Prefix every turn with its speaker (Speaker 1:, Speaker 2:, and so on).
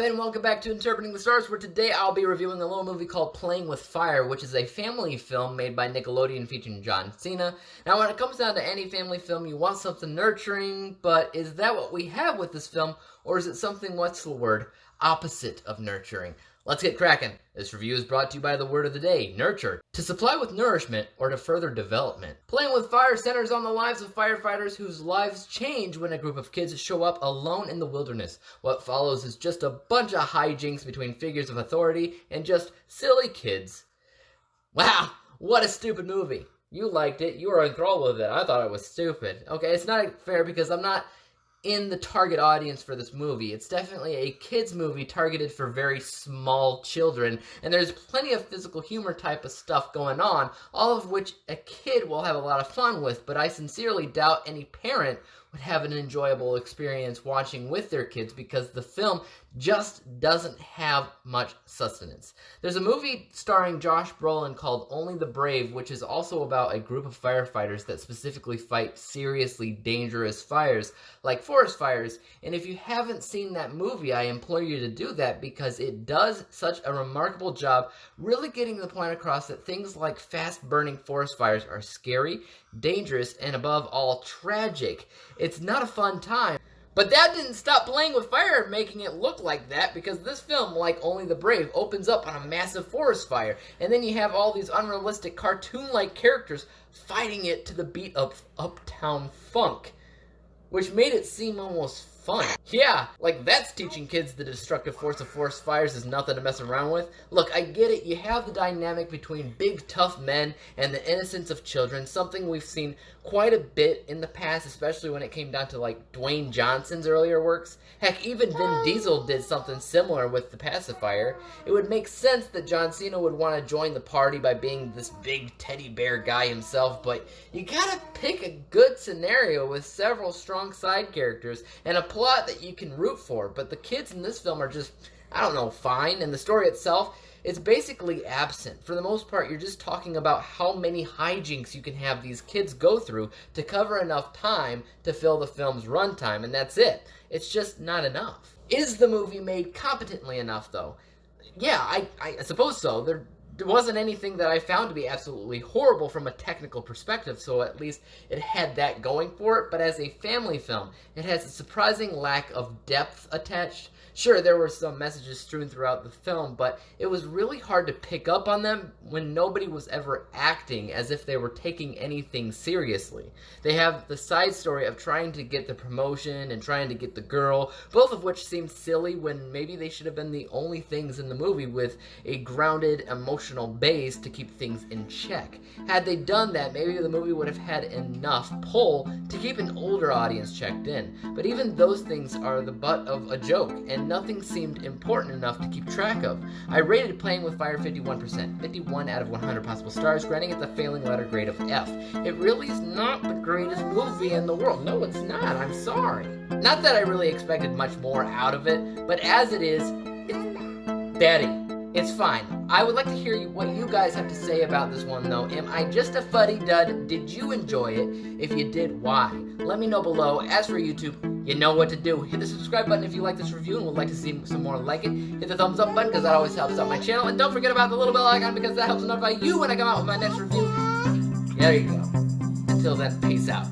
Speaker 1: and welcome back to Interpreting the Stars, where today I'll be reviewing a little movie called Playing with Fire, which is a family film made by Nickelodeon featuring Cena. Now, when it comes down to any family film, you want something nurturing, but is that what we have with this film, or is it something, what's the word, opposite of nurturing? Let's get cracking. This review is brought to you by the word of the day, nurture. To supply with nourishment or to further development. Playing with Fire centers on the lives of firefighters whose lives change when a group of kids show up alone in the wilderness. What follows is just a bunch of hijinks between figures of authority and just silly kids. Wow, what a stupid movie. You liked it, you were enthralled with it. I thought it was stupid. Okay, it's not fair because I'm not in the target audience for this movie. It's definitely a kids movie targeted for very small children, and there's plenty of physical humor type of stuff going on, all of which a kid will have a lot of fun with, but I sincerely doubt any parent would have an enjoyable experience watching with their kids because the film just doesn't have much sustenance. There's a movie starring Josh Brolin called Only the Brave, which is also about a group of firefighters that specifically fight seriously dangerous fires, like forest fires, and if you haven't seen that movie, I implore you to do that because it does such a remarkable job really getting the point across that things like fast-burning forest fires are scary, dangerous, and above all, tragic. It's not a fun time. But that didn't stop Playing with Fire and making it look like that, because this film, like Only the Brave, opens up on a massive forest fire, and then you have all these unrealistic cartoon-like characters fighting it to the beat of Uptown Funk, which made it seem almost fun. Yeah, like that's teaching kids the destructive force of forest fires is nothing to mess around with. Look, I get it, you have the dynamic between big tough men and the innocence of children, something we've seen quite a bit in the past, especially when it came down to like Dwayne Johnson's earlier works. Heck, even Vin Diesel did something similar with The Pacifier. It would make sense that John Cena would want to join the party by being this big teddy bear guy himself, but you gotta pick a good scenario with several strong side characters and a plot that you can root for. But the kids in this film are just, I don't know, fine, and the story itself, it's basically absent. For the most part, you're just talking about how many hijinks you can have these kids go through to cover enough time to fill the film's runtime, and that's it. It's just not enough. Is the movie made competently enough, though? Yeah, I suppose so. There wasn't anything that I found to be absolutely horrible from a technical perspective, so at least it had that going for it, but as a family film, it has a surprising lack of depth attached. Sure, there were some messages strewn throughout the film, but it was really hard to pick up on them when nobody was ever acting as if they were taking anything seriously. They have the side story of trying to get the promotion and trying to get the girl, both of which seem silly when maybe they should have been the only things in the movie with a grounded, emotional base to keep things in check. Had they done that, maybe the movie would have had enough pull to keep an older audience checked in. But even those things are the butt of a joke, and nothing seemed important enough to keep track of. I rated Playing with Fire 51%, 51 out of 100 possible stars, granting it the failing letter grade of F. It really is not the greatest movie in the world. No, it's not. I'm sorry. Not that I really expected much more out of it, but as it is, it's daddy. It's fine. I would like to hear what you guys have to say about this one, though. Am I just a fuddy-dud? Did you enjoy it? If you did, why? Let me know below. As for YouTube, you know what to do. Hit the subscribe button if you like this review and would like to see some more like it. Hit the thumbs up button because that always helps out my channel. And don't forget about the little bell icon because that helps notify you when I come out with my next review. There you go. Until then, peace out.